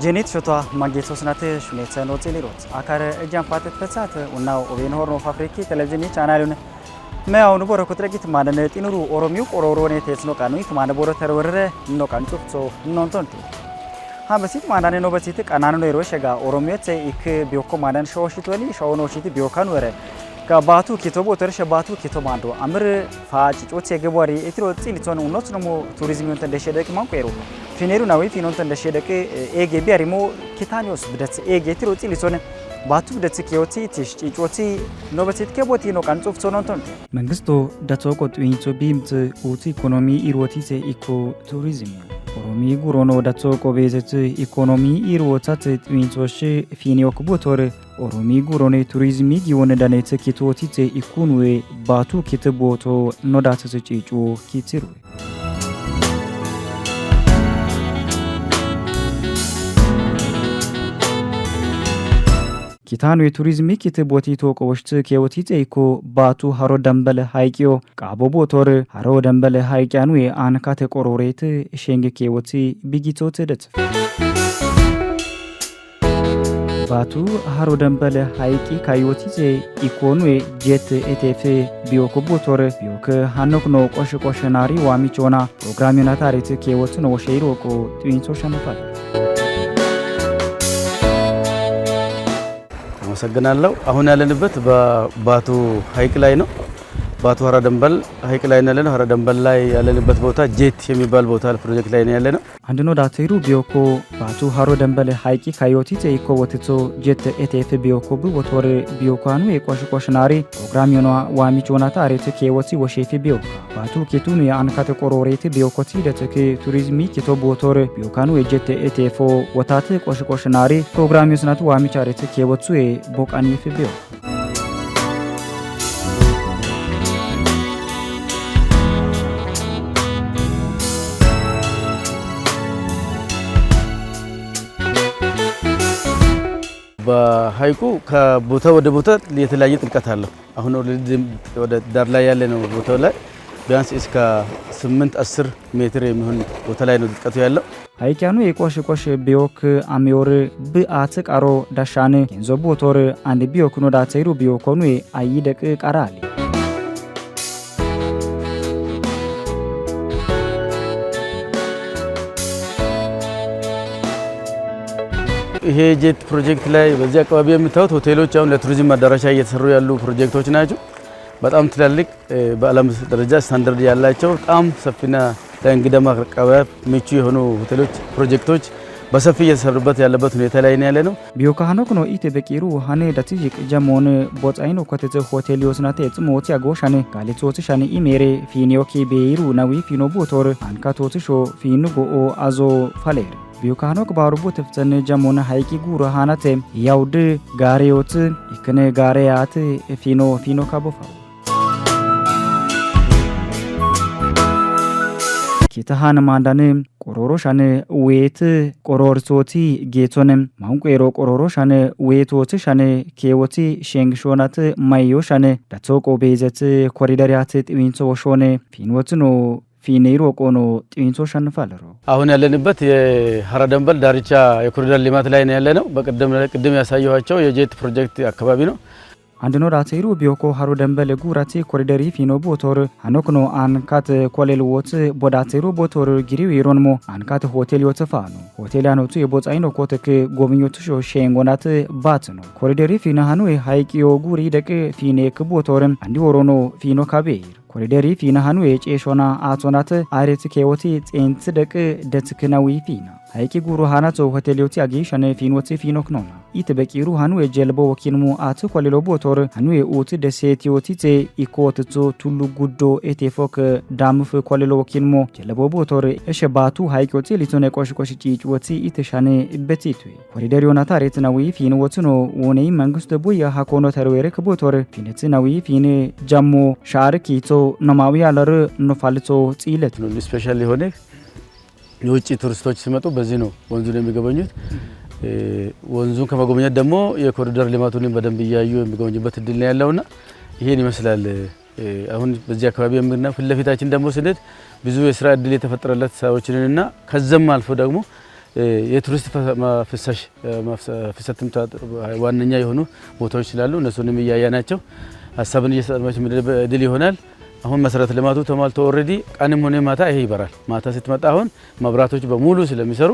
جنيت شتوا ماجيتو سنته شميت نوتيليروت أكار إجام فاتت فسات وناو وبينهور نوفافريكي تلفزيوني channelون ما أونو بورو كتركيت ما دنت إنورو أوروميو أوروروني تيسنو كانوي ثمان بورو ترورة نو كانتو سو نونتونتو ها بسيط ما داني نو بسيط كأنانو نيروشة أوروميو تي إك بيوكو ما دان شوشيتولي شاونوشيتي بيوكان وره كباتو كتبو ترش باتو كتب ماندو أمر فاج وتشي جباري إترو تيني تون ونوت نمو توريزم ينتن دشيدة كمان كيرو فينيرو ناوي فينونتن دشيدة ك إيجي بياريمو كتانيوس بدت إيجي ترو تيني تون باتو بدت كيوتي تيش تيجوتي نوبتيت كبوتي نو كانتوف تونتون منغستو داتوكو توينتو بيمت أوتي إيكونومي إيروتي تي إيكو توريزم ኦሮሚ ጉሮኖ ዳቶ ቆቤዘት ኢኮኖሚ ኢሮታት ትዊንቶሽ ፊኒዮክ ቦቶር ኦሮሚ ጉሮኔ ቱሪዝሚ ጊዮነ ዳኔት ኪቶቲት ኢኩንዌ ባቱ ኪትቦቶ ኖዳት ጽጪጩ ኪትሩ ኪታኑ የቱሪዝሚ ኪትቦቲ ቶቆሽት ኬዎቲት ኢኮ ባቱ ሃሮ ደምበለ ሃይቂዮ ቃቦቦ ቶር ሃሮ ደምበለ ሃይቂያኑ የአንካተ ቆሮሬት ሼንግ ኬዎቲ ቢጊቶት ደት ባቱ ሃሮ ደምበለ ሃይቂ ካዮቲት ኢኮኑ ጄት ኤቴፍ ቢዮኮቦ ቶር ቢዮክ ሃኖክኖ ቆሽቆሽናሪ ዋሚቾና ፕሮግራሚና ታሪት ኬዎት ነው ሼይሮቆ ትዊንሶ ሸነፋል አመሰግናለሁ አሁን ያለንበት በባቱ ሐይቅ ላይ ነው ባቱ ሃራ ደምበል ሐይቅ ላይ ያለነው ሃራ ደምበል ላይ ያለንበት ቦታ ጄት የሚባል ቦታ ፕሮጀክት ላይ ነው ያለነው አንድኖ ዳቴሩ ቢዮኮ ባቱ ሃሮ ደምበል ሐይቂ ካዮቲ ተይኮ ወትቶ ጄት ኤቴፍ ቢዮኮ ወቶር ቢዮካኑ የቆሽቆሽናሪ ፕሮግራም የሆነ ዋሚቾና ታሪት ኬወቲ ወሼፊ ቢዮ ባቱ ኬቱኑ የአንካተ ቆሮሬት ቢዮኮቲ ደተከ ቱሪዝሚ ኬቶ ቦቶር ቢዮካኑ የጄት ኤቴፎ ወታት ቆሽቆሽናሪ ፕሮግራም የስናቱ ዋሚቻሪት ኬወቱ ቦቃኒ ቢዮ በሐይቁ ከቦታ ወደ ቦታ የተለያየ ጥልቀት አለው አሁን ወደ ዳር ላይ ያለ ነው ቦታው ላይ ቢያንስ እስከ 8-10 ሜትር የሚሆን ቦታ ላይ ነው ጥልቀቱ ያለው ሐይቂያኑ የቆሽቆሽ ቢዮክ አሚዮር በአት ቃሮ ዳሻነ ኬንዞ ቦቶር አንድ ቢዮክ ነው ዳተይሩ ቢዮኮኑ አይደቅ ቃራሊ ይሄ ጄት ፕሮጀክት ላይ በዚህ አካባቢ የምታዩት ሆቴሎች አሁን ለቱሪዝም ማዳረሻ እየተሰሩ ያሉ ፕሮጀክቶች ናቸው በጣም ትላልቅ በአለም ደረጃ ስታንዳርድ ያላቸው በጣም ሰፊና ለእንግዳ ማቀረቢያ ምቹ የሆኑ ሆቴሎች ፕሮጀክቶች በሰፊ እየተሰሩበት ያለበት ሁኔታ ላይ ነው ያለነው ቢዮካኖክ ነው ኢቴበቂሩ ሃኔ ዳቲጅክ ጀሞን ቦጻይኖ ኮቴት ሆቴል ይወስናተ ጽሞቲ አጎሻኔ ጋሊቶት ሻኔ ኢሜሬ ፊኒዮኪ ቤይሩ ናዊ ፊኖ ቦቶር አንካቶት ሾ ፊኑጎ አዞ ፋሌር ቢዮካኖክ ባሩቦ ተፍተነ ጀሞነ ሃይቂ ጉሩ ሃናተ ያውድ ጋሪዮት ይከነ ጋሪያት ፊኖ ካቦፋው ኪታሃን ማንዳነ ቆሮሮሻነ ዌት ቆሮርሶቲ ጌቶነ ማንቆሮ ቆሮሮሻነ ዌቶት ሻነ ኬዎቲ ሼንግሾናት ማዮሻነ ዳቶቆ ቤዘት ኮሪደሪያት ጥዊንሶ ሾነ ፊንወትኖ ፊኔሮ ቆኖ ጥዊንሶ ሸንፋለሮ አሁን ያለንበት የሃራ ደምበል ዳርቻ የኮሪደር ልማት ላይ ነው ያለነው በቅድም ያሳየኋቸው የጄት ፕሮጀክት አካባቢ ነው አንድኖ ዳቴሩ ቢዮኮ ሃሮ ደምበል ጉራቲ ኮሪደሪ ፊኖ ቦቶር አኖክኖ አንካት ኮሌልዎት ቦዳቴሩ ቦቶር ጊሪው ይሮንሞ አንካት ሆቴል ይወተፋኑ ሆቴል ያኖቱ የቦጻይኖ ኮተክ ጎብኞቱ ሼንጎናት ባት ነው ኮሪደሪ ፊናሃኑ ሃይቂዮ ጉሪ ደቅ ፊኔክ ቦቶር አንዲ ወሮኖ ፊኖ ካቤር ኮሪደሪ ፊናሃኑ የጨሾና አቶናት አሬት ኬዎቲ ጤንት ደቅ ደትክናዊ ፊና ሃይቂ ጉሩ ሃናቶ ሆቴልዮቲ አጊሽነ ፊኖቲ ፊኖክ ነውና ኢትበቂሩ ሃኑ የጀልቦ ወኪንሙ አት ኮሌሎ ቦቶር ሃኑ የኡት ደሴቲዮቲ ቴ ኢኮትቶ ቱሉ ጉዶ ኤቴፎክ ዳምፍ ኮሌሎ ወኪንሙ ጀልቦ ቦቶር እሸባቱ ሃይቂዮቲ ሊቶነ ቆሽቆሽ ጪጭወቲ ኢተሻነ በቲቱ ኮሪደሪዮና ታሬት ናዊ ፊኖት ነው ወኔ መንግስት ቦያ ሃኮኖ ተርዌረክ ቦቶር ፊነት ናዊ ፊኔ ጃሞ ሻርኪቶ ነማዊ ያለር ነፋልቶ ጺለት ነው ስፔሻሊ ሆነ የውጭ ቱሪስቶች ሲመጡ በዚህ ነው ወንዙን የሚገበኙት ወንዙን ከመጎብኘት ደግሞ የኮሪደር ልማቱን በደንብ ያዩ የሚጎበኙበት እድል ነው ያለውና ይሄን ይመስላል አሁን በዚህ አካባቢ የምንና ፍለፊታችን ደግሞ ስንት ብዙ የሥራ እድል የተፈጠረለት ሰዎችንና ከዘም አልፎ ደግሞ የቱሪስት ፍሰትም ዋነኛ የሆኑ ቦታዎች ስላሉ እነሱንም እያያናቸው ሀሳብን እየሰጠናቸው ድል ይሆናል። አሁን መሰረተ ልማቱ ተሟልቶ ኦሬዲ ቀንም ሆነ ማታ ይሄ ይበራል። ማታ ስትመጣ አሁን መብራቶች በሙሉ ስለሚሰሩ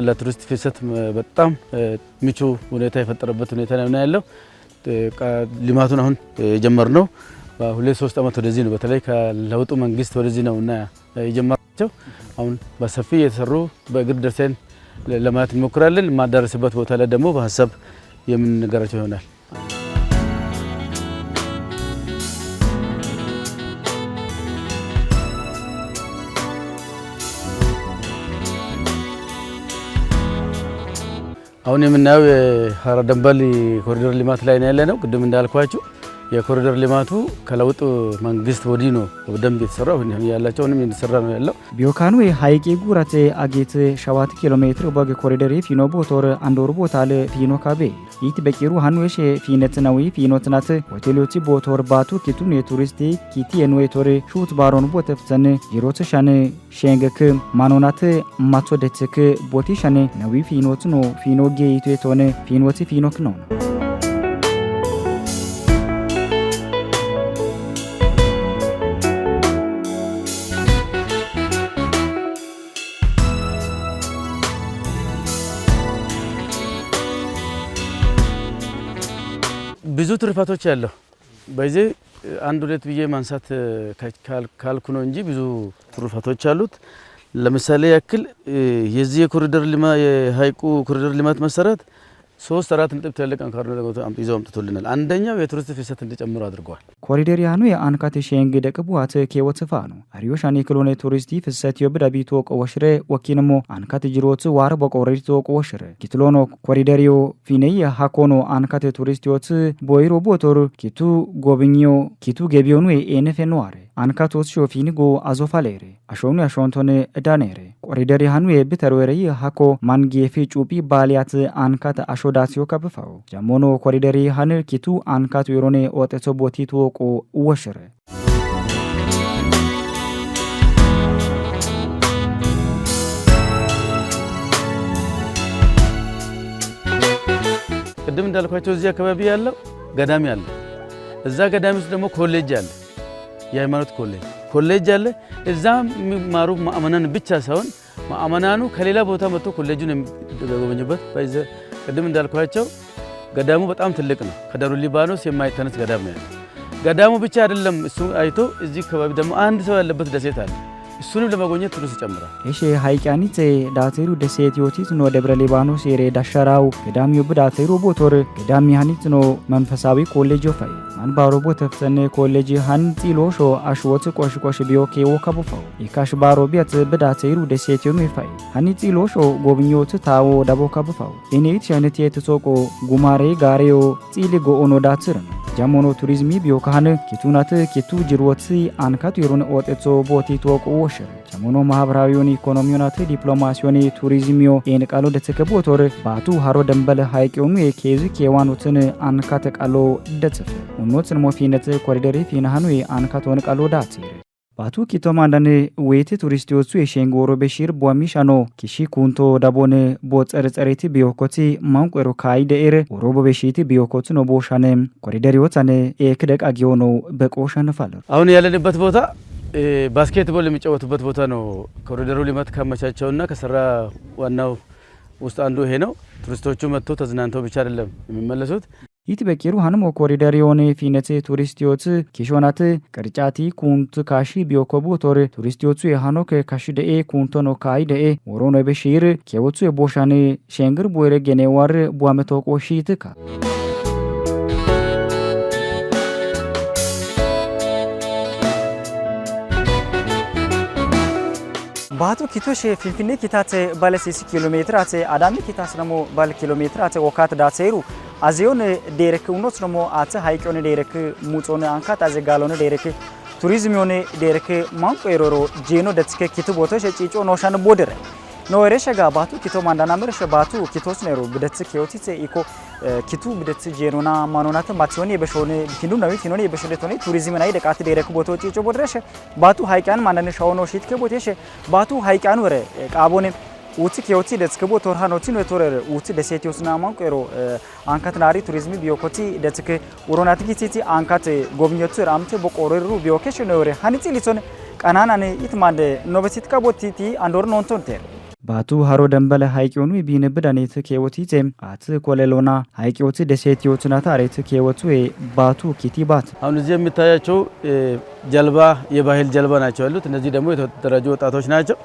ለቱሪስት ፍሰት በጣም ምቹ ሁኔታ የፈጠረበት ሁኔታ ነው ያለው። ልማቱን አሁን የጀመርነው በ2-3 ዓመት ወደዚህ ነው። በተለይ ከለውጡ መንግስት ወደዚህ ነውና የጀመራቸው አሁን በሰፊ የተሰሩ በእግር ደርሰን ለማየት እንሞክራለን። ማዳረስበት ቦታ ላይ ደግሞ በሀሳብ የምንነገራቸው ይሆናል። አሁን የምናየው የሀራ ደንበል ኮሪደር ልማት ላይ ነው ያለነው። ቅድም እንዳልኳችሁ የኮሪደር ልማቱ ከለውጥ መንግስት ወዲህ ነው በደንብ የተሰራው። ያላቸውንም እየተሰራ ነው ያለው። ቢዮካኑ ሃይቂ ጉራቴ አጌት 7 ኪሎ ሜትር በግ ኮሪደር ፊኖ ቦቶር አንዶር ቦታል ፊኖ ካቤ ይት በቂሩ ሃኑሽ ፊነትናዊ ፊኖትናት ሆቴሎች ቦቶር ባቱ ኪቱን የቱሪስት ኪቲ የኖይቶር ሹት ባሮን ቦተፍተን ጂሮት ሻነ ሸንገክ ማኖናት ማቶደትክ ቦቲ ሻነ ነዊ ፊኖት ነው ፊኖ ጌይቱ የተሆነ ፊኖት ፊኖክ ነው። ብዙ ትርፋቶች ያለው በዚህ አንድ ሁለት ብዬ ማንሳት ካልኩ ነው እንጂ ብዙ ትርፋቶች አሉት። ለምሳሌ ያክል የዚህ የኮሪደር ልማት የሃይቁ ኮሪደር ልማት መሰረት 3-4 ነጥብ ትልቅ አንካር ይዘው አምጥቶልናል። አንደኛው የቱሪስት ፍሰት እንዲጨምር አድርገዋል። ኮሪደር ያኑ የአንካቴ ሸንግ ደቅቡአት ከወጽፋ ነው አሪዮሻኔ ክሎኔ ቱሪስት ፍሰት የብዳቢቶ ቆወሽረ ወኪንሞ አንካቴ ጅሮት ዋር በቆሪቶ ቆወሽረ ኪትሎኖ ኮሪደሪዮ ፊኔይ ሃኮኖ አንካቴ ቱሪስቲዮት ቦይሮ ቦቶር ኪቱ ጎብኚዮ ኪቱ ገቢዮኑ ኤነፌኖአረ አንካቶስ ሾፊኒጎ አዞፋሌሬ አሾኑ ያሾንቶነ እዳኔሬ ኮሪደር ያኑ የብተሮሬ ሃኮ ማንጌፊ ጩቢ ባሊያት አንካተ አሾዳሲዮ ከበፋው ጃሞኖ ኮሪደር ያኑ ኪቱ አንካቱ የሮኔ ኦጤቶ ቦቲቶ ቆ ወሽረ ቅድም እንዳልኳቸው እዚህ አካባቢ ያለው ገዳሚ አለ። እዛ ገዳሚ ውስጥ ደግሞ ኮሌጅ አለ። የሃይማኖት ኮሌጅ አለ። እዛ የሚማሩ ማእመናን ብቻ ሳይሆን ማእመናኑ ከሌላ ቦታ መጥቶ ኮሌጁን የሚጎበኙበት በዛ ቅድም እንዳልኳቸው ገዳሙ በጣም ትልቅ ነው። ከደብረ ሊባኖስ የማይተነስ ገዳም ነው። ገዳሙ ብቻ አይደለም እሱ አይቶ እዚህ አካባቢ ደግሞ አንድ ሰው ያለበት ደሴት አለ። እሱንም ለማጎኘት ቱሪስት ይጨምራል። እሺ ሃይቃኒት ዳቴሩ ደሴት ዮቲት ነው ደብረ ሊባኖስ የሬ ዳሸራው ገዳሚው ብዳቴሩ ቦቶር ገዳሚ ሃኒት ነው መንፈሳዊ ኮሌጅ ኦፋይ አንባሮ ቦተፍተነ ኮሌጅ ሃንቲ ሎሾ አሽወት ቆሽቆሽ ቢዮኬ ወከቡፋው ይካሽ ባሮ ቢያት ብዳቴሩ ደሴት ዮኑ ይፋይ ሃንቲ ሎሾ ጎብኞት ታዎ ዳቦከቡፋው እኔት ሸነቴ ተሶቆ ጉማሬ ጋሬዮ ጺሊጎ ኦኖ ዳትር ጃሞኖ ቱሪዝሚ ቢዮካነ ኪቱናት ኪቱ ጅሮት አንካቱ የሮነ ኦጤቶ ቦቲ ቶቆ ወሽር ጃሞኖ ማህበራዊዮን ኢኮኖሚዮናት ዲፕሎማሲዮን ቱሪዝሚዮ ኤንቃሎ ደተከቦቶር ባቱ ሃሮ ደንበለ ሃይቂዮኑ የኬዚ ኬዋኑትን አንካተ ቃሎ ደጽፍ ኡኖትን ሞፊነት ኮሪደር ፊናሃኑ አንካቶን ቃሎ ዳትር ባቱ ኪቶማንዳን ወይት ቱሪስቲዎቹ የሸንጎሮ በሺር ቧሚሻኖ ኪሺ ኩንቶ ዳቦን ቦጸርጸሬት ቢዮኮቲ ማንቆሮ ካይደር ኦሮቦ በሺቲ ቢዮኮት ነው ቦሻነ ኮሪደር ይወጣነ ኤክደቅ አጊዮኖ በቆሻነ ፋለር አሁን ያለንበት ቦታ ባስኬትቦል የሚጫወቱበት ቦታ ነው። ኮሪደሩ ልማት ካመቻቸውና ከሰራ ዋናው ውስጥ አንዱ ይሄ ነው። ቱሪስቶቹ መጥቶ ተዝናንተው ብቻ አይደለም የሚመለሱት። ይት በቂሩ ሃንም ኮሪደር የሆነ ፊነት ቱሪስቲዮት ኪሾናት ቅርጫቲ ኩንት ካሺ ቢዮኮቡ ቶር ቱሪስቲዮቱ የሃኖ ከካሺ ደኤ ኩንቶ ነው ካይ ደኤ ወሮኖ በሺር ከወቱ የቦሻኔ ሸንግር ቦይረ ገኔዋር ቧመቶ ቆሺትካ ባቱ ኪቶሽ ፊንፊኔ ኪታተ ባለ 6 ኪሎ ሜትር አተ አዳሚ ኪታስ ነሞ ባለ ኪሎ ሜትር አተ ወካት ዳሴሩ አዚዮን ዴረክ ኡኖስ ነሞ አተ ሃይቆን ዴረክ ሙጾን አንካት አዘጋሎን ዴረክ ቱሪዝም ዮነ ዴረክ ማንቆ የሮሮ ጄኖ ደትከ ኪቱ ቦቶሽ ጪጮ ኖሻን ቦደረ ነው ወሬሸጋ ባቱ ኪቶ ማንዳና ምርሽ ባቱ ኪቶስ ነሩ ብደት ኪዮቲት ኢኮ ኪቱ ብደት ጄኖና ማኖናተ ማቲዮን የበሾነ ፊንዱ ነው ፊኖን የበሾለቶነ ቱሪዝም ናይ ደቃት ዴረክ ቦቶ ጪጮ ቦድረሽ ባቱ ሃይቃን ማንዳነ ሻውኖ ሺት ከቦቴሽ ባቱ ሃይቃን ወረ ቃቦኔ uti keoti detskebo torhanoti no torer uti desetios na manqero ankat nari turizmi biokoti detske uronati gititi ankat gobnyotu ramte boqoreru biokesh noore haniti lison qananane itmande nobesit kabotiti andor nontonter ባቱ ሃሮ ደንበለ ሃይቂዮኑ ቢነብዳኔት ከወቲቴም አት ኮሌሎና ሃይቂዮት ደሴቲዮትና ታሬት ከወቱ ባቱ ኪቲባት አሁን እዚህ የምታያቸው ጀልባ የባህል ጀልባ ናቸው ያሉት እነዚህ ደግሞ የተደራጁ ወጣቶች ናቸው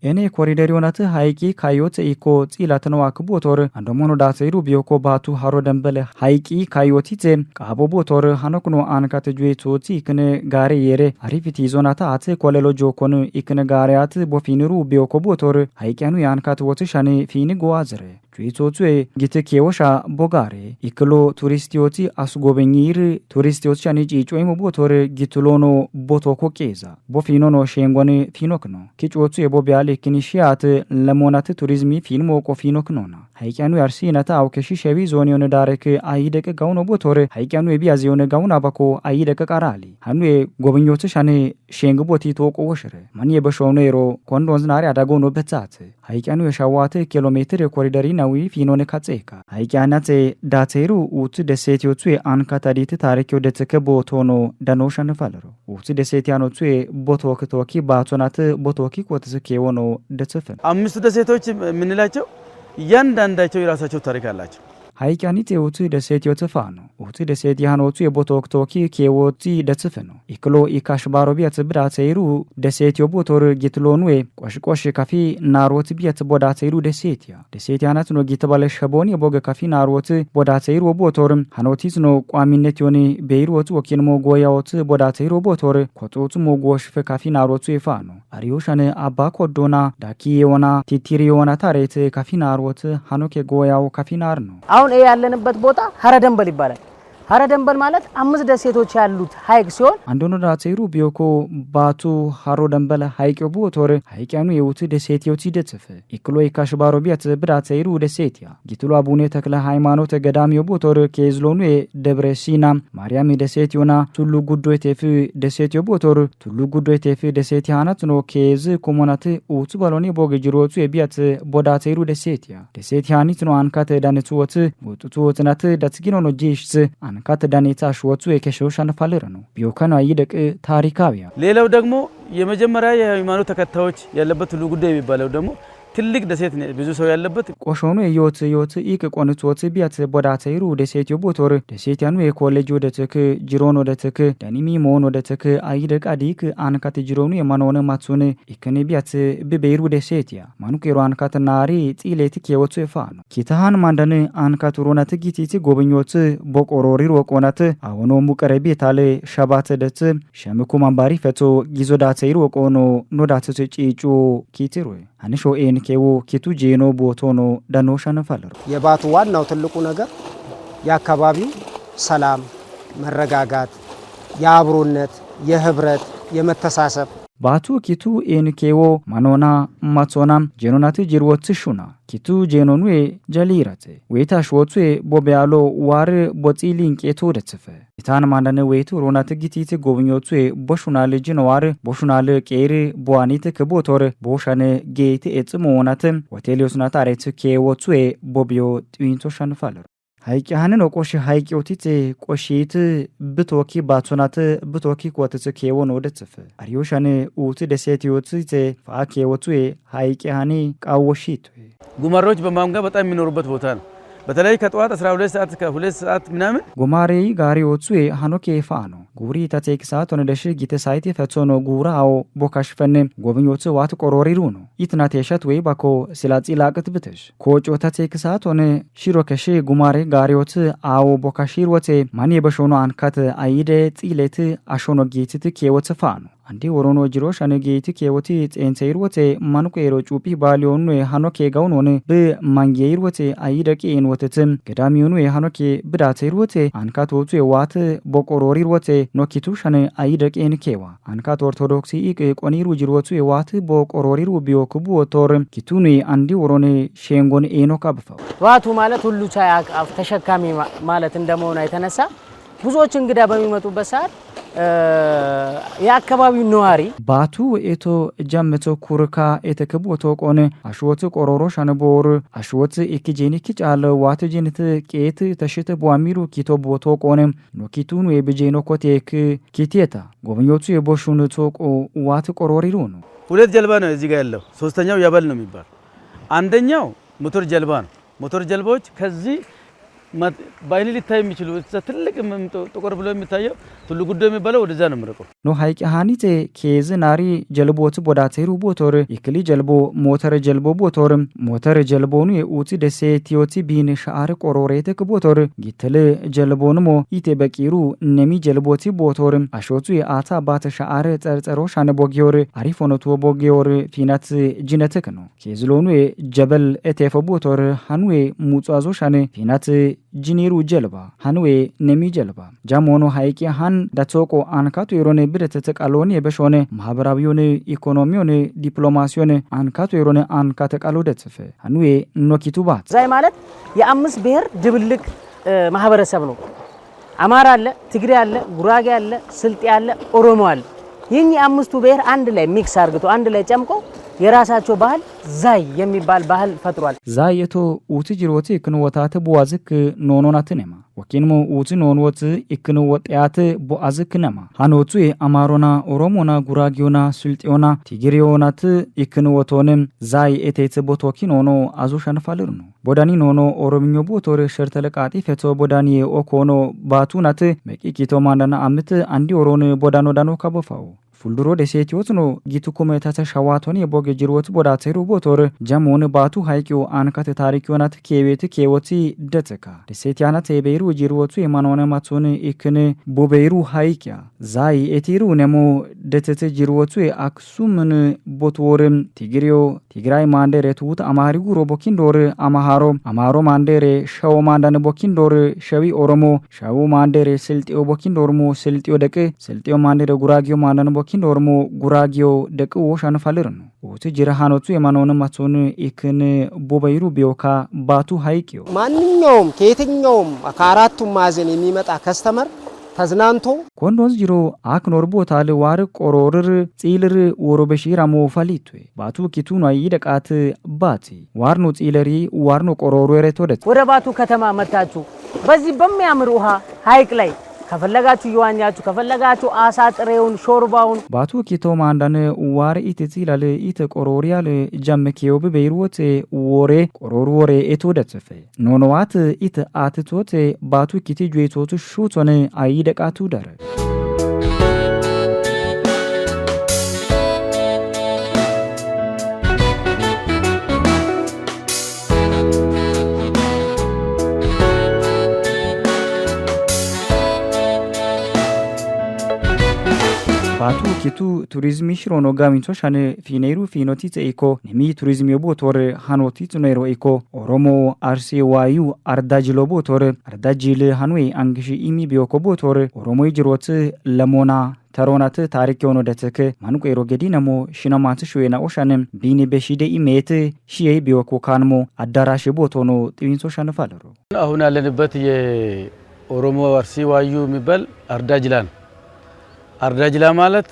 እኔ ኮሪደር ዮናት ሃይቂ ካዮት ኢኮ ጺላተነው አክቦቶር አንደሞኖ ዳሰይሩ ቢዮኮ ባቱ ሃሮ ደንበለ ሃይቂ ካዮቲቴ ቃቦ ቦቶር ሃኖክኖ አንካተ ጁዌቶቲ ከነ ጋሬ የሬ አሪፊቲ ዞናታ አት ኮሌሎ ጆኮን ኢከነ ጋሪያት ቦፊኒሩ ቢዮኮ ቦቶር ሃይቂያኑ ያንካተ ወትሻኔ ፊኒ ጎአዝረ ጁዌቶቱ ጊትኬዎሻ ቦጋሬ ኢክሎ ቱሪስቲዮቲ አስጎበኝር ቱሪስቲዮቲ ቻኒ ጪጮይሞ ቦቶር ጊትሎኖ ቦቶኮ ቄዛ ቦፊኖኖ ሼንጎን ፊኖክኖ ኪጮቱ የቦቢያሌ ክኒሺያት ለሞናት ቱሪዝሚ ፊልም ወቆፊኖ ክኖና ሃይቂያኑ ያርሲናታ አውከሺ ሸቢ ዞን የሆነ ዳረክ አይደቀ ጋውኖ ቦቶር ሃይቂያኑ የቢያዝ የሆነ ጋውን አባኮ አይደቀ ቃራሊ ሃኑ የጎበኞት ሻኔ ሼንግ ቦቲ ተወቆ ወሽረ ማን የበሾኖ የሮ ኮንዶንዝ ናሪ አዳጎኖ በታት ሃይቂያኑ የሻዋት ኪሎሜትር የኮሪደሪ ናዊ ፊኖነ ካጼካ ሃይቂያናት ዳቴሩ ኡት ደሴቲዮቱ አንካታዲት ታሪክ ወደተከ ቦቶኖ ዳኖሻን ፋለሮ ኡት ደሴቲያኖቱ ቦቶክ ቶኪ ባቶናት ቦቶኪ ኮትስከ የሆነ ደጽፈን አምስቱ ደሴቶች ምንላቸው እያንዳንዳቸው የራሳቸው ታሪክ አላቸው ሃይቂያኒ ቴውቱ ደሴቲዮ ተፋኖ ኡት ደሴት ያኖቱ የቦቶክ ቶኪ ኬዎቲ ደጽፈኖ ኢክሎ ኢካሽ ባሮቢያት ብዳቴሩ ደሴቲዮ ቦቶር ጊትሎኑ ቆሽቆሽ ካፊ ናሮት ቢያት ቦዳቴሩ ደሴቲያናት ነው ጊትባለ ሸቦን የቦገ ካፊ ናሮት ቦዳቴሩ ቦቶርም ሃኖቲስ ነው ቋሚነት ዮኒ ቤይሮት ወኪንሞ ጎያዎት ቦዳቴሩ ቦቶር ኮቶቱ ሞጎሽ ካፊ ናሮቱ ይፋኖ አሪዮሻነ አባ ኮዶና ዳኪ የሆና ቲቲሪዮና ታሬት ካፊ ናሮት ሃኖኬ ጎያው ካፊ ናር ነው አሁን ያለንበት ቦታ ሃረ ደንበል ይባላል ሃረ ደንበል ማለት 5 ደሴቶች ያሉት ሃይቅ ሲሆን አንዶኖ ዳቴሩ ቢዮኮ ባቱ ሃሮ ደንበል ሃይቂዮ ቦቶር ሃይቂያኑ የውት ደሴቲዮቲ ደጽፈ ኢክሎ ኢካሽ ባሮቢያት ብዳቴሩ ደሴቲያ ጊትሎ አቡኔ ተክለ ሃይማኖት ገዳሚዮ ቦቶር ከዝሎኑ ደብረ ሲና ማርያም ደሴቲዮና ቱሉ ጉዶ ቴፍ ደሴቲዮ ቦቶር ቱሉ ጉዶ ቴፍ ደሴቲያናት ነው ከዝ ኮሞናት ኡቱ ባሎኒ ቦገጅሮቱ የቢያት ቦዳቴሩ ደሴቲያኒት ነው አንካተ ዳነቱወት ወጡቱ ወትናት ዳትጊኖ ነው ጂሽስ አንካተ ዳኔታ ሽወቱ የከሾሻን ፋለረ ነው ቢዮካኑ አይደቅ ታሪካዊያ ሌላው ደግሞ የመጀመሪያ የሃይማኖት ተከታዮች ያለበት ሁሉ ጉዳይ የሚባለው ደግሞ ትልቅ ደሴት ብዙ ሰው ያለበት ቆሾኑ የዮት ኢቅ ቆንቶት ቢያት ቦዳቴሩ ደሴቲዮ ቦቶር ደሴቲያኑ የኮሌጅ ወደተክ ጅሮን ወደተክ ዳኒሚ ሞን ወደተክ አይደቅ አዲክ አንካተ ጅሮኑ የማኖነ ማቱን ኢከኔ ቢያት በቤሩ ደሴቲያ ማኑቄሮ አንካተ ናሪ ጢሌት ከወቱ ይፋኑ ኪታሃን ማንዳነ አንካተ ሮናት ጊቲቲ ጎበኞት ቦቆሮሪ ወቆናት አሁን ሙቀረቢ ታለ ሸባት ደት ሸምኩ ማንባሪ ፈቶ ጊዞዳቴሩ ወቆኖ ኖዳት ጪጩ ኪቲሩ አንሾ ኤንኬው ኪቱ ጄኖ ቦቶኖ ዳኖሻን ፋለሩ የባቱ ዋናው ትልቁ ነገር የአካባቢው ሰላም መረጋጋት የአብሮነት የህብረት የመተሳሰብ ባቱ ኪቱ ኤንኬው ማኖና ማጾናም ጄኖናት ጅርወት ሹና ኪቱ ጄኖኑ ጀሊራተ ወይታሽ ወቱ ቦቢያሎ ዋር ቦጺሊን ቄቶ ደጽፈ ኢታን ማንዳነ ወይቱ ሮናት ጊቲት ጎብኞቱ ቦሹናል ጅንዋር ቦሹናል ቄሪ ቦዋኒት ከቦቶር ቦሻነ ጌት እጽሞናት ሆቴሊዮስናት አሬት ከወቱ ቦቢዮ ጢንቶሻን ፋለሩ ሃይቂያንን ቆሽ ሃይቂዮቲት ቆሺት ብቶኪ ባቶናት ብቶኪ ኮትስ ከወን ወደጽፈ አሪዮሻን ኡት ደሴቲዮት ፋኬወቱ ሃይቂያኒ ቃወሺት ጉማሮች በማምጋ በጣም የሚኖሩበት ቦታ ነው በተለይ ከጧት 12 ሰዓት ከ2 ሰዓት ምናምን ጉማሬ ጋሪዎቹ ሃኖኬ ፋኖ ጉሪ ታቴክ ሰዓት ሆነ ደሽ ጊተ ሳይት ፈጾኖ ጉራው ቦካሽፈን ጎብኞቹ ዋት ቆሮሪሩ ነው ኢትናት የሸት ወይ ባኮ ሲላጺ ላቅት ብትሽ ኮጮ ታቴክ ሰዓት ሆነ ሽሮከሽ ጉማሬ ጋሪዎቹ አው ቦካሽሮቴ ማን የበሾኖ አንካት አይደ ጺሌት አሾኖ ጌትት ከወት ፋኖ አንዲ ወሮኖ ጅሮሽ አነጌቲ ከወቲ ጤንሰይሮቴ ማኑቄሮ ጩፒ ባሊዮኑ ሃኖኬ ጋውን ሆነ በማንጌይሮቴ አይደቂ ወተትም ገዳሚዮኑ ሃኖኬ ብዳቴሮቴ አንካቶቱ የዋት ቦቆሮሪሮቴ ኖኪቱ ሸነ አይደቂ እንኬዋ አንካት ኦርቶዶክሲ ኢቅ ቆኒሩ ጅሮቱ የዋት ቦቆሮሪሩ ቢዮክቡ ወቶር ኪቱኒ አንዲ ወሮኔ ሼንጎን ኤኖካ በፋው ዋቱ ማለት ሁሉ ቻይ ተሸካሚ ማለት እንደመሆኑ የተነሳ ብዙዎች እንግዳ በሚመጡበት ሰዓት የአካባቢው ነዋሪ ባቱ ኤቶ ጃመቶ ኩርካ ኤተከቦቶ ቆነ አሽወት ቆሮሮ ሻነቦር አሽወት ኢክጄኒ ኪጫለ ዋተጂንት ቄት ተሽተ ቧሚሩ ኪቶ ቦቶ ቆነ ኖኪቱን ወይበጄኖ ኮቴክ ኪቲታ ጎብኞቹ የቦሹን ቶቆ ዋት ቆሮሪሩ ነው። ሁለት ጀልባ ነው እዚህ ጋር ያለው። ሶስተኛው ያበል ነው የሚባል። አንደኛው ሞተር ጀልባ ነው። ሞተር ጀልባዎች ከዚህ ባይኔ ሊታይ የሚችሉ ትልቅ ጥቁር ብሎ የሚታየው ቱሉ ጉዶ የሚባለው ወደዛ ነው ምርቀው ኖ ሃይቂ ሃኒቴ ኬዝ ናሪ ጀልቦት ቦዳቴሩ ቦቶር ይክሊ ጀልቦ ሞተር ጀልቦኑ የኡቲ ደሴ ቲዮቲ ቢን ሻአር ቆሮሬተ ከቦቶር ጊተለ ጀልቦንሞ ኢቴ በቂሩ ነሚ ጀልቦቲ ቦቶር አሾቱ የአታ ባተ ሻአር ጸርጸሮ ሻነ ቦጊዮር አሪፎነቱ ቦጊዮር ፊናት ጂነተክ ነው ኬዝሎኑ ጀበል ኤቴፈ ቦቶር ሃኑዌ ሙጻዞ ሻነ ፊናት ጂኒሩ ጀልባ ሃኑዌ ነሚ ጀልባ ጃሞኖ ሃይቂ ሃን ዳቶቆ አንካቱ የሮነ ብደተ ተቃሎን የበሾነ ማህበራዊውን ኢኮኖሚውን ዲፕሎማሲውን አንካቱ የሮነ አንካ ተቃሎ ደጽፈ ሃኑዌ ኖኪቱ ባት ዛይ ማለት የአምስት ብሔር ድብልቅ ማህበረሰብ ነው። አማራ አለ፣ ትግሬ አለ፣ ጉራጌ አለ፣ ስልጤ አለ፣ ኦሮሞ አለ። ይህን የአምስቱ ብሔር አንድ ላይ ሚክስ አርግቶ አንድ ላይ ጨምቆ የራሳቸው ባህል ዛይ የሚባል ባህል ፈጥሯል። ዛየቶ ኡቲ ጅሮቲ ክንወታተ ቦዋዝክ ኖኖናትነማ ወኪንሞ ኡቲ ኖኖት ኢክንወጣያተ ቦአዝክነማ ሃኖቱ አማሮና ኦሮሞና ጉራጊዮና ስልጤዮና ቲግሬዮናት ኢክንወቶንም ዛይ ኤቴት ቦቶኪ ኖኖ አዙሻንፋልር ነው ቦዳኒ ኖኖ ኦሮምኞ ቦቶር ሸርተለቃቲ ፈቶ ቦዳኒ ኦኮኖ ባቱናት መቂቂቶ ማንዳና አምት አንዲ ኦሮን ቦዳኖ ዳኖ ካቦፋው ፉልድሮ ደሴቲዮት ነው ጊቱ ኮሜታተ ሸዋቶን የቦገ ጅሮት ቦዳቴሩ ቦቶር ጀሞን ባቱ ሃይቂዮ አንካተ ታሪኪዮናት ኬቤት ኬወቲ ደተካ ደሴቲያናት የቤሩ ጅሮቱ የማኖነ ማቶን ኢክን ቦቤሩ ሃይቂያ ዛይ ኤቲሩ ነሞ ደተተ ጅሮቱ አክሱምን ቦቶርም ቲግሪዮ ቲግራይ ማንደሬ ቱት አማሪጉ ሮቦኪንዶር አማሮ ማንደሬ ሸው ማንዳነ ቦኪንዶር ሸዊ ኦሮሞ ሸው ማንደሬ ስልጤዮ ቦኪንዶርሞ ስልጤዮ ደቅ ስልጤዮ ማንደሬ ጉራጊዮ ማንዳነ ቦኪንዶርሞ ጉራጊዮ ደቅ ወሻንፋልር ነው ኡቲ ጅራሃኖቱ የማኖነ ማቶን ኢክን ቦበይሩ ቢዮካ ባቱ ሃይቂዮ ማንኛውም ከየትኛውም ከአራቱም ማዕዘን የሚመጣ ከስተመር ተዝናንቶ ኮንዶዝ ጅሮ አክኖር ቦታል ዋር ቆሮርር ጺልር ወሮበሺራሞ ፋሊቱ ባቱ ኪቱኑ አይደቃት ባቲ ዋርኖ ጺለሪ ዋርኖ ቆሮሮ ረቶደት ወደ ባቱ ከተማ መታችሁ በዚህ በሚያምር ውሃ ሃይቅ ላይ ከፈለጋችሁ ይዋኛችሁ ከፈለጋችሁ አሳ ጥሬውን ሾርባውን ባቱ ኪቶ ማንዳነ ዋር ኢትጺላል ኢት ቆሮሪያል ጃመኪዮ በቤይሮት ወሬ ቆሮሮ ወሬ ኤቶደጽፈ ኖኖዋት ኢት አትቶት ባቱ ኪቲ ጁይቶት ሹቶነ አይደቃቱ ዳረ ባቱ ኪቱ ቱሪዝም ሽሮኖ ጋሚንቶ ሻነ ፊኔሩ ፊኖቲ ተኢኮ ነሚ ቱሪዝም የቦቶር ሃኖቲ ቱኔሮ ኢኮ ኦሮሞ አርሲ ዋዩ አርዳጅሎ ቦቶር አርዳጅል ሃኑዌ አንግሺ ኢሚ ቢዮኮ ቦቶር ኦሮሞ ይጅሮት ለሞና ተሮናት ታሪክ የሆነ ደተከ ማንቆ ይሮገዲ ነሞ ሽናማት ሹዌና ኦሻንም ቢኒ በሺደ ኢሜት ሺዬ ቢዮኮ ካንሞ አዳራሽ ቦቶኖ ጥዊንሶ ሻነፋለሩ አሁን ያለንበት የኦሮሞ አርሲ ዋዩ የሚባል አርዳጅላን አርዳጅላ ማለት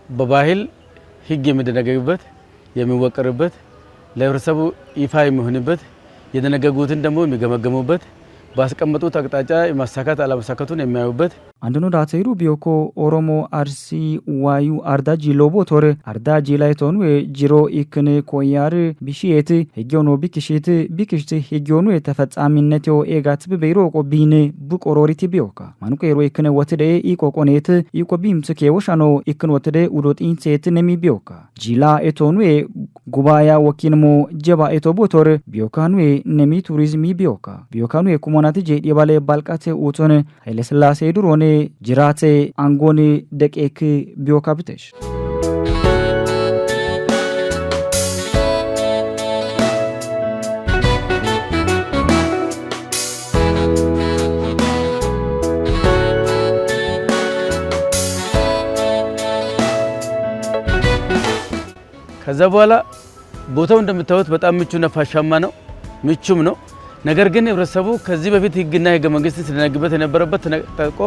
በባህል ህግ የሚደነገግበት የሚወቀርበት ለህብረተሰቡ ይፋ የሚሆንበት የደነገጉትን ደግሞ የሚገመገሙበት ባስቀመጡት አቅጣጫ የማሳካት አለማሳካቱን የሚያዩበት አንደኖ ዳቴሩ ቢዮኮ ኦሮሞ አርሲ ዋዩ አርዳጂ ሎቦቶር አርዳጂ ላይቶኑ ጂሮ ኢክን ኮያር ቢሺየት ህጊዮኖ ቢክሽት ህጊዮኑ የተፈጻሚነትዮ ኤጋት በቤሮቆ ቢን ቡቆሮሪቲ ቢዮካ ማንቆ የሮ ኢክን ወትደ ኢቆቆኔት ኢቆቢምስ ከወሻኖ ኢክን ወትደ ኡዶጢን ሴት ነሚ ቢዮካ ጂላ ኤቶኑ ጉባያ ወኪንሞ ጀባ ኤቶቦቶር ቢዮካኑ ነሚ ቱሪዝም ቢዮካኑ የኩሞናት ጄዲ ባለ ባልቃቴ ኡቶን ኃይለሥላሴ ድሮኔ ጅራቴ አንጎኒ ደቄክ ቢዮካብተሽ ከዛ በኋላ ቦታው እንደምታዩት በጣም ምቹ ነፋሻማ ነው ምቹም ነው ነገር ግን ህብረተሰቡ ከዚህ በፊት ህግና ህገ መንግስት ሲደነግበት የነበረበት ተጠቆ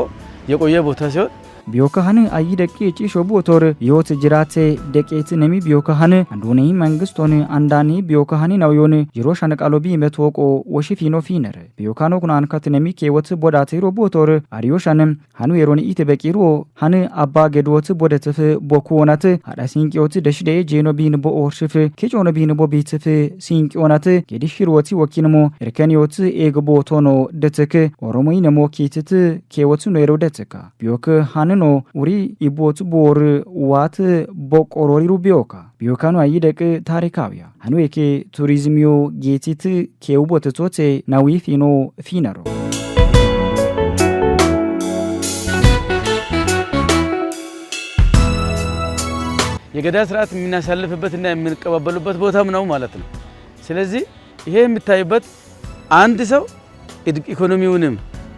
የቆየ ቦታ ሲሆን ቢዮካህን አይደቂ ጪሾ ቦቶር ዮት ጅራቴ ደቄት ነሚ ቢዮካህን አንዱኔ መንግስቶን አንዳኒ ቢዮካህን ናውዮን ጅሮ ሻነቃሎቢ መቶቆ ወሽፊኖ ፊነር ቢዮካኖ ኩናን ከተነሚ ኬወት ቦዳቴሮ ቦቶር አሪዮሻንም ሃኑ የሮን ኢት በቂሮ ሃን አባ ገዶት ቦደትፍ ቦኩናት አዳ ሲንቂዮት ደሽደ ጄኖ ቢን ቦኦርሽፍ ኬጮኖ ቢን ቦቢትፍ ሲንቂዮናት ጌዲሽሮቲ ወኪንሞ እርከኒዮት ኤግቦቶኖ ደተክ ኦሮሞይ ነሞ ኪትት ኬወት ነው የሮደተካ ቢዮክ ሃንኖ ኡሪ ኢቦት ቦር ዋት ቦቆሮሪ ሩቢዮካ ቢዮካኑ አይደቅ ታሪካዊያ ሃኑ የኬ ቱሪዝሚዮ ጌቲት ኬውቦት ቶቴ ናዊ ፊኖ ፊነሮ የገዳ ስርዓት የምናሳልፍበትና የምንቀባበሉበት ቦታም ነው ማለት ነው። ስለዚህ ይሄ የሚታይበት አንድ ሰው ኢኮኖሚውንም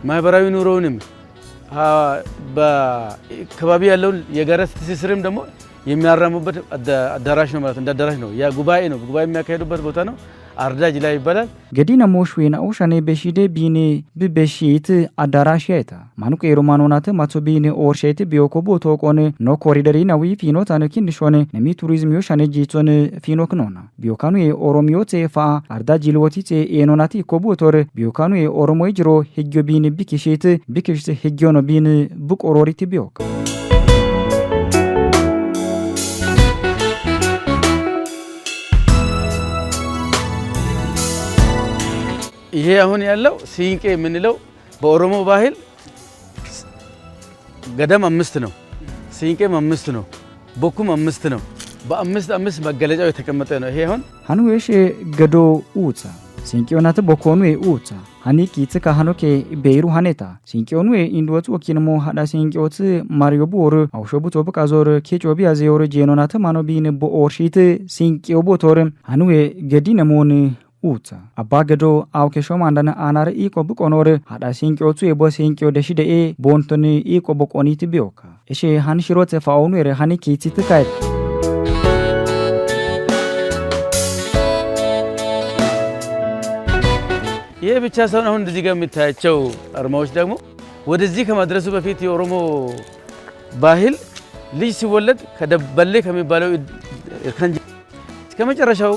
ማህበራዊ ኑሮውንም በአካባቢ ያለውን የጋራ ትስስርም ደግሞ የሚያራሙበት አዳራሽ ነው ማለት እንደ አዳራሽ ነው። ያ ጉባኤ ነው። ጉባኤ የሚያካሄዱበት ቦታ ነው። አርዳጅ ላይ ይባላል። ገዲና ሞሽዌና ኦሻኔ በሺደ ቢኔ በበሺት አዳራሽ ያይታ ማኑቀ የሮማኖናተ ማቶ ቢኔ ኦርሼት ቢዮኮ ቦቶ ቆነ ኖ ኮሪደሪ ናዊ ፊኖ ታነኪን ሾነ ነሚ ቱሪዝም ዮሻኔ ጂቶን ፊኖክ ነውና ቢዮካኑ የኦሮሚዮ ቴፋ አርዳጅ ልወቲት ኤኖናቲ ኮቦቶር ቢዮካኑ የኦሮሞ ጅሮ ህግዮ ቢኔ ቢክሽት ህግዮ ነው ቢኔ ቡቆሮሪት ቢዮክ ይሄ አሁን ያለው ሲንቄ የምንለው በኦሮሞ ባህል ገዳም 5 ነው፣ ሲንቄም 5 ነው፣ ቦኩም 5 ነው። በ5 መገለጫው የተቀመጠ ነው። ይሄ አሁን ሃኑዌሽ ገዶ ኡጻ ሲንቄዮናተ ቦኮኑ ኡጻ ሃኒ ኪት ካሃኖኬ ቤይሩ ሃኔታ ሲንቄዮኑ ኢንዶቱ ወኪንሞ ሃዳ ሲንቄዮት ማሪዮ ቦር አውሾቡ ቶበቃዞር ኬጮቢ አዜዮር ጄኖናተ ማኖቢን ቦኦርሺት ሲንቄዮ ቦቶር ሃኑዌ ገዲነሞን ኡታ አባገዶ አውኬሾ ማንዳና አናር ኢቆ ብቆኖር ሃዳ ሲንቄዎቱ የቦ ሲንቄዮ ደሽደኤ ቦንቶኒ ኢቆ ቦቆኒት ቢዮካ እሺ ሃን ሽሮት ፋውኑ የረ ሃኒ ኪቲት ካይ ይሄ ብቻ ሳይሆን አሁን እዚህ ጋር የምታያቸው አርማዎች ደግሞ ወደዚህ ከመድረሱ በፊት የኦሮሞ ባህል ልጅ ሲወለድ ከደበሌ ከሚባለው እርከን እስከመጨረሻው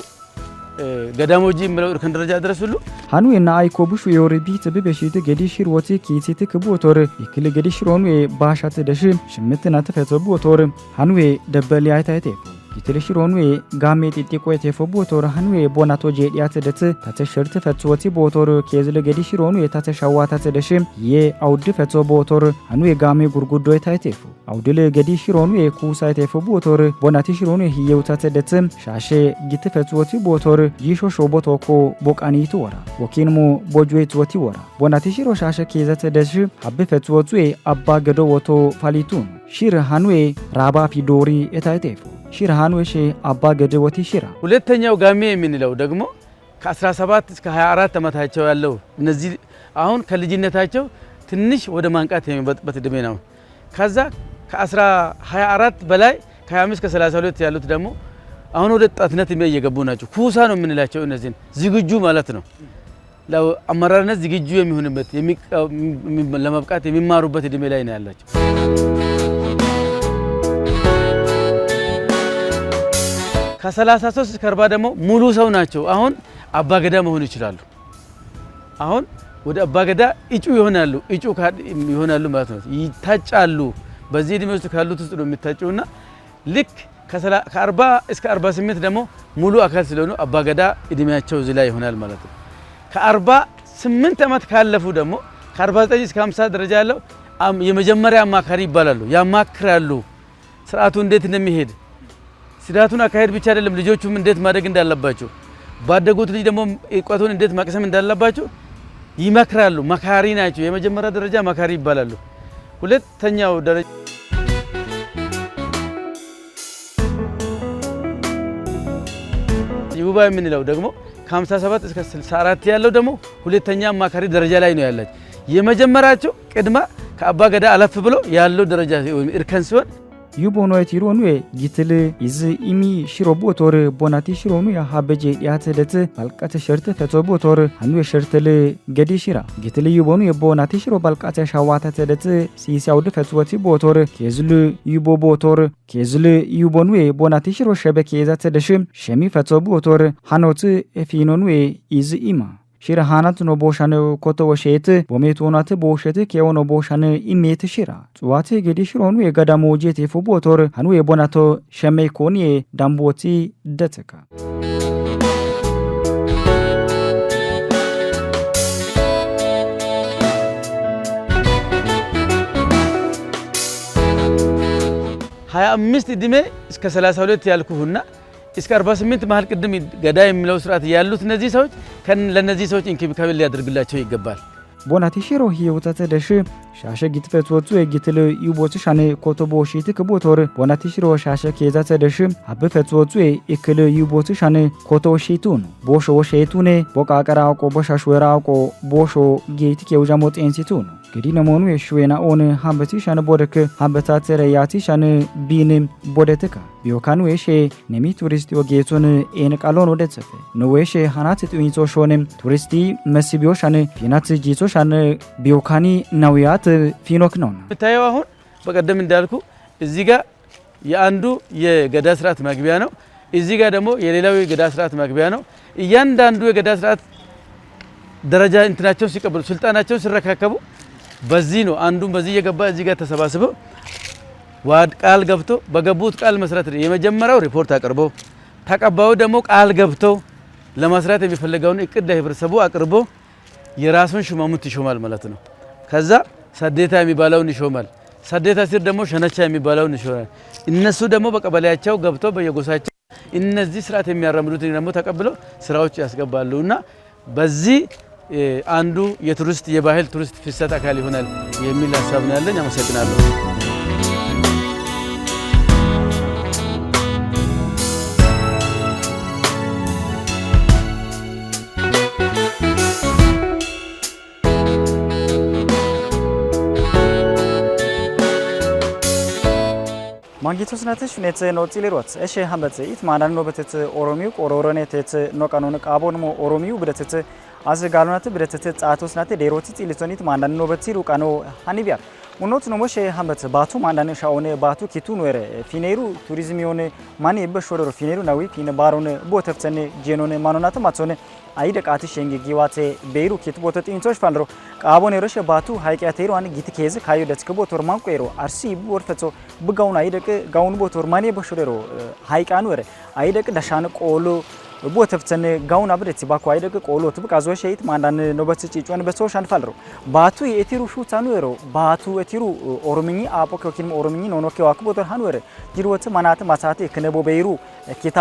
ገዳሞጂ ምለው እርከን ደረጃ ድረስሉ ሃኑ እና አይኮቡሹ የኦሪቢት በበሺት ገዲሽር ወቲ ኪቲት ክቦቶር ይክል ገዲሽሮኑ ባሻት ደሽ ሽምትና ተፈተቦቶር ሃኑ ደበሌ አይታይቴ ይትልሽሮኑ ጋሜ ጢጢቆ የተፈቦቶር ሃኑ ቦናቶ ጄዲያት ደት ተተሽርት ፈትወቲ ቦቶር ኬዝለ ገዲሽሮኑ የታተሻዋታት ደሽ የአውድ ፈትቦቶር ሃኑ ጋሜ ጉርጉዶ አይታይቴ አውድለ ገዲሽሮኑ የኩሳይት የፈቦቶር ቦናቲ ሽሮኑ የውታት ደት ሻሼ ጊት ፈትወቲ ቦቶር ይሾ ሾቦቶኮ ቦቃኒቱ ወራ ወኪንሞ ቦጆት ወቲ ወራ ቦናቲ ሽሮ ሻሼ ኬዘተ ደሽ ሀብ ፈትወቱ አባ ገዶ ወቶ ፋሊቱን ሽር ሃኑ ራባ ፊዶሪ የታይቴፉ ሽር ሃኑ አባ ገዶ ወቲ ሽራ ሁለተኛው ጋሜ የምንለው ደግሞ ከ17 እስከ 24 ዓመታቸው ያለው እነዚህ አሁን ከልጅነታቸው ትንሽ ወደ ማንቃት የሚበጥበት እድሜ ነው። ከዛ ከ24 በላይ ከ25 እስከ 32 ያሉት ደግሞ አሁን ወደ ወጣትነት እየገቡ ናቸው። ኩሳ ነው የምንላቸው እነዚህን ዝግጁ ማለት ነው። ለአመራርነት ዝግጁ የሚሆንበት ለመብቃት የሚማሩበት እድሜ ላይ ነው ያላቸው። ከ33 እስከ 40 ደግሞ ሙሉ ሰው ናቸው። አሁን አባገዳ መሆን ይችላሉ። አሁን ወደ አባገዳ እጩ ይሆናሉ ማለት ነው። ይታጫሉ። በዚህ እድሜ ውስጥ ካሉት ውስጥ ነው የሚታጨውና ልክ ከ40 እስከ 48 ደግሞ ሙሉ አካል ስለሆኑ አባገዳ እድሜያቸው እዚህ ላይ ይሆናል ማለት ነው። ከ48 ዓመት ካለፉ ደግሞ ከ49 እስከ 50 ደረጃ ያለው የመጀመሪያ አማካሪ ይባላሉ። ያማክራሉ። ስርዓቱ እንዴት እንደሚሄድ ስርዓቱን አካሄድ ብቻ አይደለም፣ ልጆቹም እንዴት ማደግ እንዳለባቸው ባደጉት ልጅ ደግሞ እውቀቱን እንዴት ማቅሰም እንዳለባቸው ይመክራሉ። መካሪ ናቸው። የመጀመሪያ ደረጃ መካሪ ይባላሉ። ሁለተኛው ደረጃ ይቡባ የምንለው ደግሞ ከ57 እስከ 64 ያለው ደግሞ ሁለተኛ አማካሪ ደረጃ ላይ ነው ያላቸው። የመጀመሪያቸው ቅድማ ከአባ ገዳ አለፍ ብሎ ያለው ደረጃ እርከን ሲሆን yubono etironu gitil iz imi shirobotor bonati shironu ya habeje yatlet balqat shert fetobotor anu shertel gedi shira gitil yubono bonati shiro balqat shawata telet ሲያውድ ፈትወቲ ቦቶር ኬዝሉ ዩቦ ቦቶር ኬዝሉ ዩቦኑ ቦናቲ ሽሮ ሸበከ የዛተ ደሽም ሸሚ ፈቶቡ ቦቶር ሃኖት ኤፊኖኑ ኢዝ ኢማ ሽራ ሃናት ኖ ቦሻነ ኮቶ ወሸት ቦሜቶናት ቦሸት ከዮኖ ቦሻነ ኢሜት ሽራ ጽዋት ገዲ ሽሮኑ የጋዳሞ ጄት የፎ ቦቶር ሃኑ የቦናቶ ሸሜ ኮኒ ዳምቦቲ ደተካ ሀያ 5 እድሜ እስከ 32 ያልኩህና እስከ 48 መሃል ቅድም ገዳ የሚለው ስርዓት ያሉት እነዚህ ሰዎች ለነዚህ ሰዎች እንክብካቤ ሊያደርግላቸው ይገባል። ቦናቲ ሽሮ ህይወታተ ደሽ ሻሸ ጊትፈት ወጡ የጊትል ዩቦት ሻኔ ኮቶቦ ሺት ከቦቶር ቦናቲ ሽሮ ሻሸ ከዛተ ደሽ አበፈት ወጡ የክል ዩቦት ሻኔ ኮቶ ሺቱን ቦሾ ሺቱኔ ቦቃቀራቆ ቦሻሽ ወራቆ ቦሾ ጌት ከውጃሞ ጤንሲቱን ገዲ ነሞኑ የሽዌና ኦን ሃምበቲ ሻነ ቦደክ ሃምበታት ረያቲ ሻነ ቢን ቦደተካ ቢዮካኑ የሼ ነሚ ቱሪስት ወጌቱን ኤን ቃሎን ወደጸፈ ነዌሼ ሃናት ጥዊንጾ ሾንም ቱሪስቲ መስቢዮ ሻነ ፊናት ጂጾ ሻነ ቢዮካኒ ናውያት ፊኖክ ነው ታየው አሁን በቀደም እንዳልኩ እዚህ ጋር የአንዱ የገዳ ስርዓት መግቢያ ነው እዚህ ጋር ደግሞ የሌላው የገዳ ስርዓት መግቢያ ነው እያንዳንዱ የገዳ ስርዓት ደረጃ እንትናቸው ሲቀበሉ ስልጣናቸው ሲረካከቡ በዚህ ነው አንዱን በዚህ የገባ እዚህ ጋር ተሰባስበው ዋድ ቃል ገብቶ በገቡት ቃል መሰረት የመጀመሪያው ሪፖርት አቅርቦ ተቀባዩ ደግሞ ቃል ገብቶ ለመስራት የሚፈልገውን እቅድ ለህብረተሰቡ አቅርቦ የራሱን ሹማምንት ይሾማል ማለት ነው። ከዛ ሰዴታ የሚባለውን ይሾማል። ሰዴታ ሲር ደግሞ ሸነቻ የሚባለውን ይሾማል። እነሱ ደግሞ በቀበሌያቸው ገብቶ በየጎሳቸው እነዚህ ስርዓት የሚያራምዱት ደግሞ ተቀብለው ስራዎች ያስገባሉና በዚህ አንዱ የቱሪስት የባህል ቱሪስት ፍሰት አካል ይሆናል የሚል ሐሳብ ነው ያለኝ። አመሰግናለሁ። ማንጊቶስ ናተሽ ኔት ነው ፂሊሮት እሺ ሀምበት ኢት ማናን ነው በተት ኦሮሚው ቆሮሮኔት ነው ቀኑን ቃቦንሞ ኦሮሚው ብደተት አዘጋሉናት ብደተት ጻቶስ ናተ ዴሮቲ ፂሊቶኒት ማናን ነው በትሩ ቀኖ ሃኒቢያ ሞኖት ነው ሞሽ ሀምበት ባቱ ማናን ሻውነ ባቱ ኪቱ ኖረ ፊኔሩ ቱሪዝም የሆነ ማን ይበሾደሩ ፊኔሩ ነው ፊነ ባሮን ቦተፍተነ ጄኖነ ማኖናት ማጾነ አይደ ቃት ሸንጊ ጊዋቴ ቤሩ ኪት ቦተት ኢንቶሽ ፋልሮ ቃቦን የሮሽ ባቱ ሃይቂያ ተይሩ አን ጊት ከዝ ካዩ ደስከ ቦቶር ማንቆይሮ አርሲ ቦርፈቶ ብጋውን አይደቅ ጋውን ቦቶር ማን ይበሾደሩ ሃይቃኑ ወረ አይደቅ ዳሻነ ቆሎ ቦተፍተነ ጋውን አብረት ባኩ አይደቅ ቆሎ ትብቃ ዞ ሸይት ማንዳን ኖበት ጪጮን በሶሻን ፋልሮ ባቱ የቲሩ ሹታኑ ወሮ ባቱ የቲሩ ኦሮሚኒ አፖኮኪን ኦሮሚኒ ኖኖኬ ዋክ ቦቶር ሃኑ ወረ ዲሮት ማናት ማሳቴ ከነቦ ቤሩ ኪታ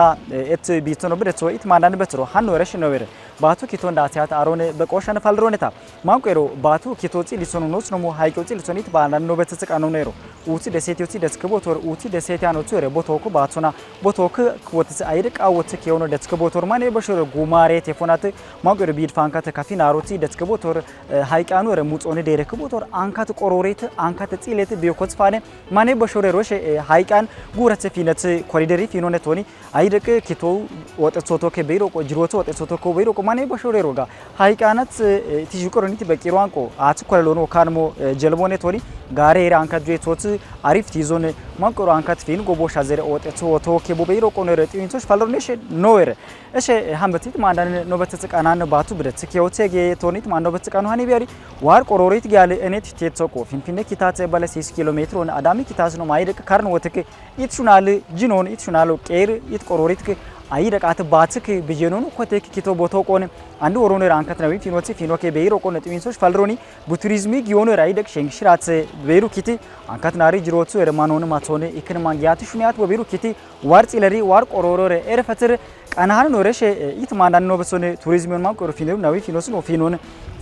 እት ቢቶኖ ብረት ወይት ማንዳን በትሮ ሃኑ ወረሽ ነው ወረ ባቱ ኪቶ እንዳቲያት አሮነ በቆሻን ፋልሮነታ ማንቆሮ ባቱ ኪቶ ፂሊሶኑ ኖስ ነው ሃይቆ ፂሊሶኒት ባንዳን ኖበት ተቃኑ ነው ኡቲ ደሴቲዮቲ ደስከ ቦቶር ኡቲ ደሴቲያኖ ቱረ ቦቶኩ ባቱና ቦቶክ ወትስ አይደቅ አወት ከሆነ ደስከ ቦቶር ማኔ በሽሮ ጉማሬ ቴፎናት ማንቆሮ ቢድ ፋንካ ተካፊና ሮቲ ደስከ ቦቶር ሃይቃኑ ወረ ሙጾነ ደረከ ቦቶር አንካት ቆሮሬት አንካት ፂሌት ቢዮኮስ ፋኔ ማኔ በሽሮ ሮሽ ሃይቃን ጉረት ፊነት ኮሪደሪ ፊኖነቶኒ አይደቅ ኪቶ ወጥሶቶ ከበይሮ ቆጅሮቶ ወጥሶቶ ከበይሮ ማኔ በሽሮ ሮጋ ሃይቃናት ቲጁቆሮኒት በቂሯንቆ አትኮለሎኖ ካንሞ ጀልቦኔቶኒ ጋሬ አንካት ጆቶት አሪፍ ቲዞን ማንቆሮ አንካት ፊን ጎቦሻ ዘረ ወጥቶ ወቶኬ ቦበይሮ ቆኖረ ጢንቶሽ ፋልሮኔሽ ኖዌር እሺ ሀምበቲት ማንዳን ኖበት ተቃናን ባቱ ብረት ከዮቴ ጌቶኒት ማንዶበት ተቃኑ ሃኒ ቢያሪ ዋር ቆሮሪት ጋለ እኔት ቴትሶቆ ፊንፊኔ ኪታተ ባለ 6 ኪሎ ሜትር ሆነ አዳሚ ኪታስ ነው ማይደቅ ካርን ወተከ ኢትሹናል ጂኖን ኢትሹናል ቄር ኢት ቆሮሪት አይደቃት ባትክ በጀኖኑ ኮቴክ ኪቶ ቦታው ቆነ አንዱ ወሮነ ራንከት ነው ፊኖቲ ፊኖኬ በይሮ ቆነ ጢንሶሽ ፋልሮኒ ቡቱሪዝሚ ጊዮኖ ራይደቅ ሸንግሽራት በይሩ ኪቲ አንካት ናሪ ጅሮቱ ወረማኖን ማቶነ ኢክን ማንጊያት ሹኒያት በይሩ ኪቲ ዋርጽ ለሪ ዋር ቆሮሮረ ኤርፈትር ቀናን ኖረሽ ኢት ማንዳን ነው በሶነ ቱሪዝሚን ማንቆሮ ፊኔሩ ነው ፊኖስ ነው ፊኖን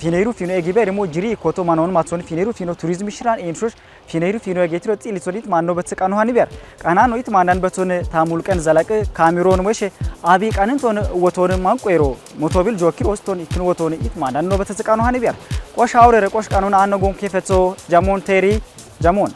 ፊኔሩ ፊኖ ኤጊበ ደሞ ጅሪ ኮቶ ማኖን ማቶነ ፊኔሩ ፊኖ ቱሪዝም ሽራን ኤንሾሽ ፊኔሩ ፊኖ ኤጌትሮ ፂሊሶሊት ማኖ በተቃኑ ሃኒ ቢያር ቀናን ነው ኢት ማንዳን በቶነ ታሙል ቀን ዘላቀ ካሜሮን ወሽ አቢ ቀንን ቶነ ወቶነ ማንቆይሮ ሞቶቢል ጆኪር ኦስቶን ኢክን ወቶነ ኢት ማንዳን ነው በተቃኑ ሃኒ ቢያር ቆሽ አውረ ቆሽ ቀኑን አነጎን ከፈቶ ጃሞን ቴሪ ጃሞን